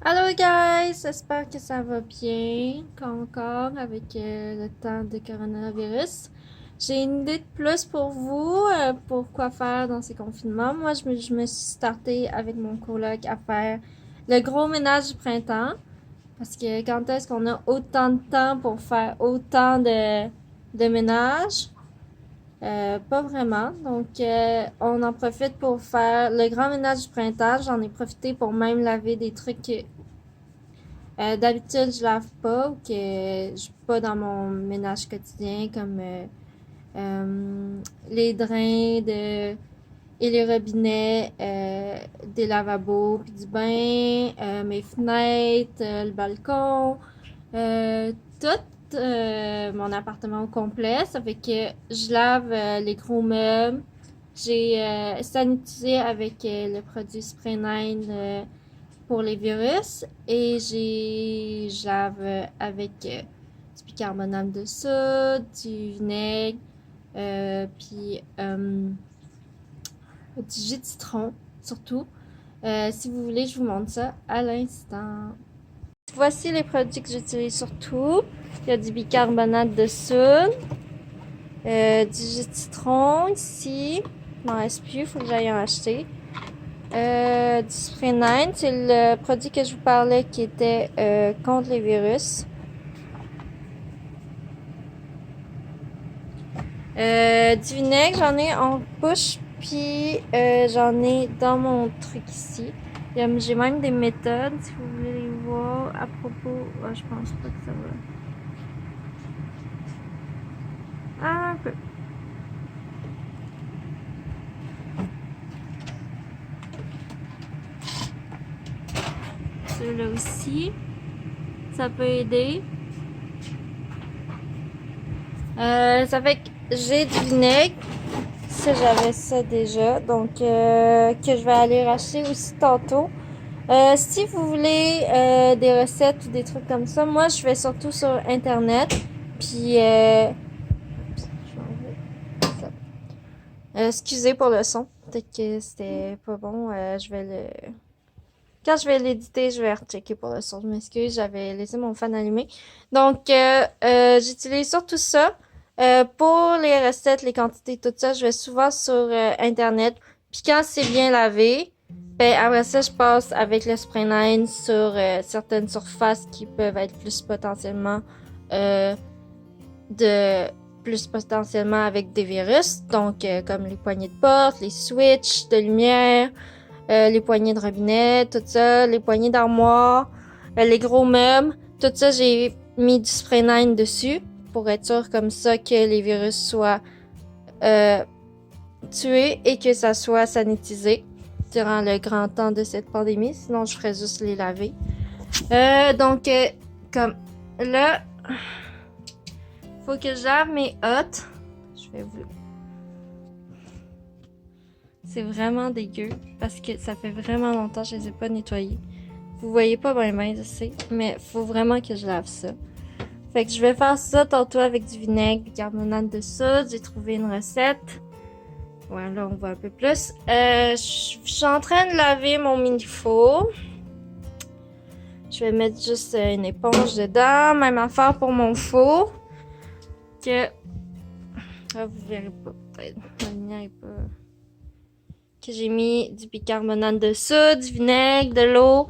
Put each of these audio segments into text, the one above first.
Hello guys, j'espère que ça va bien encore avec le temps de coronavirus. J'ai une idée de plus pour vous, pour quoi faire dans ces confinements. Moi, je me suis startée avec mon coloc à faire le gros ménage du printemps. Parce que quand est-ce qu'on a autant de temps pour faire autant de ménage? Pas vraiment. Donc, on en profite pour faire le grand ménage du printemps. J'en ai profité pour même laver des trucs d'habitude, je lave pas ou que je suis pas dans mon ménage quotidien comme les drains et les robinets des lavabos puis du bain, mes fenêtres, le balcon, tout mon appartement au complet. Ça fait que je lave les gros meubles. J'ai sanitisé avec le produit Spray 9 pour les virus et je lave avec du bicarbonate de soude, du vinaigre, puis du jus de citron surtout. Si vous voulez, je vous montre ça à l'instant. Voici les produits que j'utilise surtout. Il y a du bicarbonate de soude, du jus de citron ici. Il m'en reste plus, il faut que j'aille en acheter. Du Spray 9, c'est le produit que je vous parlais qui était contre les virus. Du vinaigre, j'en ai en bouche, puis j'en ai dans mon truc ici. J'ai même des méthodes, si vous voulez les voir, à propos. Oh, je pense pas que ça va. Ah, un peu. Celui-là aussi, ça peut aider. Ça fait que j'ai du vinaigre. Ça, j'avais ça déjà. Donc, que je vais aller racheter aussi tantôt. Si vous voulez des recettes ou des trucs comme ça, moi, je vais surtout sur Internet. Puis, je vais enlever ça. Excusez pour le son. Peut-être que c'était pas bon. Quand je vais l'éditer, je vais rechecker pour le son. Je m'excuse, j'avais laissé mon fan allumé. Donc, j'utilise surtout ça. Pour les recettes, les quantités, tout ça, je vais souvent sur Internet. Puis quand c'est bien lavé, ben après ça, je passe avec le Spray 9 sur certaines surfaces qui peuvent être euh, de plus potentiellement avec des virus. Donc, comme les poignées de porte, les switches de lumière, les poignées de robinet, tout ça, les poignées d'armoire, les gros meubles, tout ça, j'ai mis du Spray 9 dessus pour être sûr comme ça que les virus soient euh, tués et que ça soit sanitisé durant le grand temps de cette pandémie. Sinon, je ferais juste les laver. Donc, comme là, faut que je lave mes hottes. Je vais vous... C'est vraiment dégueu parce que ça fait vraiment longtemps que je les ai pas nettoyés. Vous voyez pas mes mains, je sais, mais faut vraiment que je lave ça. Fait que je vais faire ça tantôt avec du vinaigre, bicarbonate de soude. J'ai trouvé une recette. Ouais, là on voit un peu plus. Je suis en train de laver mon mini-four. Je vais mettre juste une éponge dedans. Même affaire pour mon four. Que... Ah, vous verrez pas peut-être. La lumière est pas... Que j'ai mis du bicarbonate de soude, du vinaigre, de l'eau.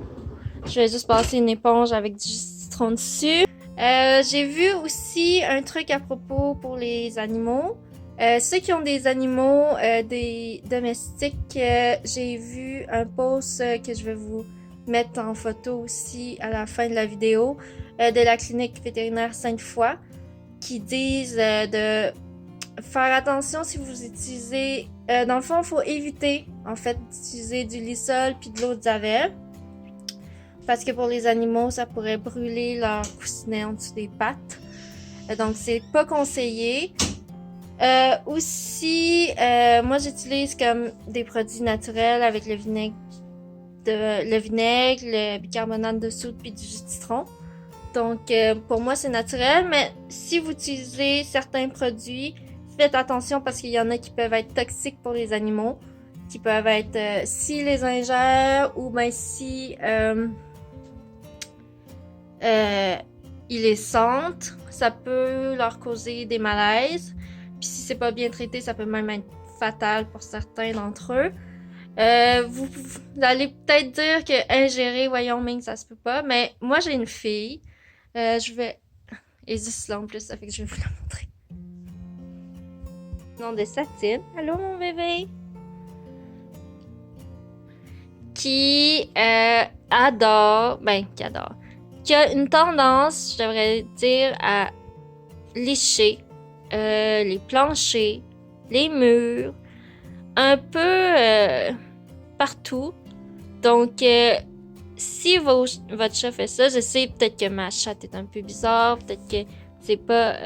Je vais juste passer une éponge avec du citron dessus. J'ai vu aussi un truc à propos pour les animaux. Ceux qui ont des animaux, des domestiques, j'ai vu un post que je vais vous mettre en photo aussi à la fin de la vidéo de la clinique vétérinaire Sainte-Foy qui disent de faire attention si vous utilisez... dans le fond, il faut éviter en fait d'utiliser du lissol puis de l'eau de javel. Parce que pour les animaux, ça pourrait brûler leur coussinet en dessous des pattes. Donc, c'est pas conseillé. Aussi, moi, j'utilise comme des produits naturels avec le vinaigre, le bicarbonate de soude puis du jus de citron. Donc, pour moi, c'est naturel. Mais si vous utilisez certains produits, faites attention parce qu'il y en a qui peuvent être toxiques pour les animaux. Qui peuvent être si les ingèrent ou ben si... ils les sentent, ça peut leur causer des malaises. Puis si c'est pas bien traité, ça peut même être fatal pour certains d'entre eux. Vous allez peut-être dire que ingérer, voyons, Ming, ça se peut pas. Mais moi, j'ai une fille. Je vais... Et juste là en plus, ça fait que je vais vous la montrer. Nom de Satine. Allô, mon bébé? Qui adore... qui a une tendance, je devrais dire, à lécher les planchers, les murs, un peu partout. Donc, si votre chat fait ça, je sais peut-être que ma chatte est un peu bizarre, peut-être que c'est pas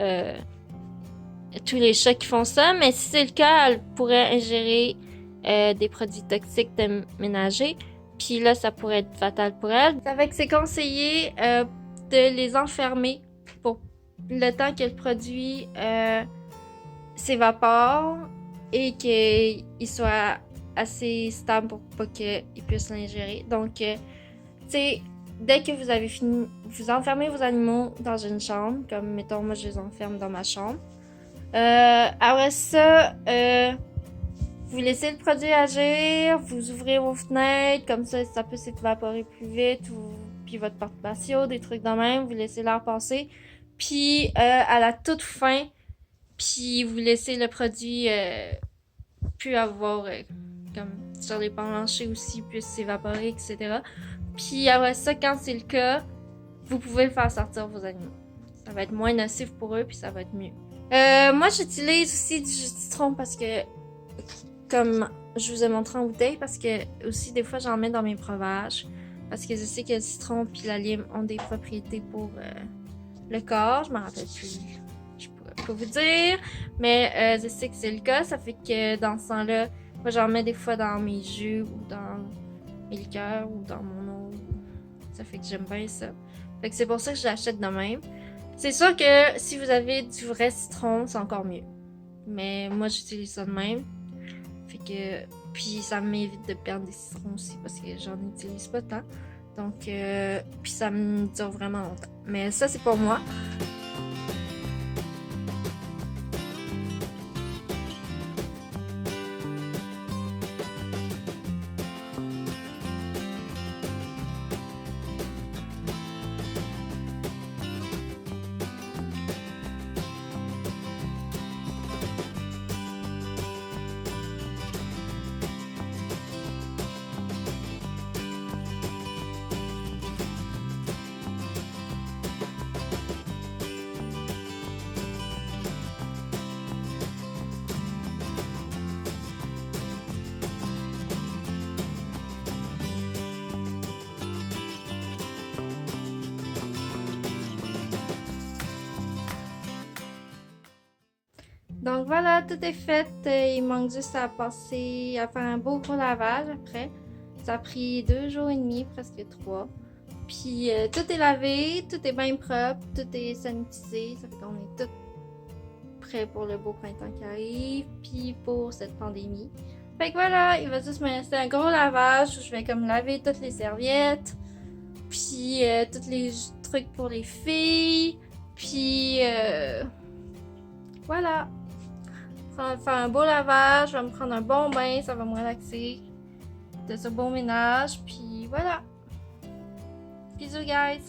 tous les chats qui font ça, mais si c'est le cas, elle pourrait ingérer des produits toxiques de ménager. Puis là, ça pourrait être fatal pour elle. Ça fait que c'est conseillé de les enfermer pour le temps que le produit s'évapore et qu'il soit assez stable pour pas qu'ils puissent l'ingérer. Donc, tu sais, dès que vous avez fini, vous enfermez vos animaux dans une chambre, comme mettons, moi je les enferme dans ma chambre. Après ça, vous laissez le produit agir, vous ouvrez vos fenêtres, comme ça peut s'évaporer plus vite, puis votre porte patio, des trucs de même, vous laissez l'air passer. Puis à la toute fin, puis vous laissez le produit plus avoir comme sur les planchers aussi, puisse s'évaporer, etc. Puis après ça, quand c'est le cas, vous pouvez faire sortir vos animaux. Ça va être moins nocif pour eux, puis ça va être mieux. Moi, j'utilise aussi du jus de citron parce que, comme je vous ai montré en bouteille, parce que aussi des fois j'en mets dans mes breuvages. Parce que je sais que le citron puis la lime ont des propriétés pour le corps. Je m'en rappelle plus. Je pourrais pas vous dire. Mais je sais que c'est le cas. Ça fait que dans ce temps-là, moi j'en mets des fois dans mes jus ou dans mes liqueurs ou dans mon eau. Ça fait que j'aime bien ça. Fait que c'est pour ça que je l'achète de même. C'est sûr que si vous avez du vrai citron, c'est encore mieux. Mais moi j'utilise ça de même. Fait que... Puis ça m'évite de perdre des citrons aussi parce que j'en utilise pas tant. Donc, puis ça me dure vraiment longtemps. Mais ça, c'est pour moi. Donc voilà, tout est fait. Il manque juste à passer, à faire un beau gros lavage après. Ça a pris 2 jours et demi, presque 3. Puis tout est lavé, tout est bien propre, tout est sanitisé. Ça fait qu'on est tout prêt pour le beau printemps qui arrive, puis pour cette pandémie. Fait que voilà, il va juste me rester un gros lavage où je vais comme laver toutes les serviettes, puis tous les trucs pour les filles, puis voilà. Faire un beau lavage, je vais me prendre un bon bain, ça va me relaxer de ce bon ménage, puis voilà. Bisous guys!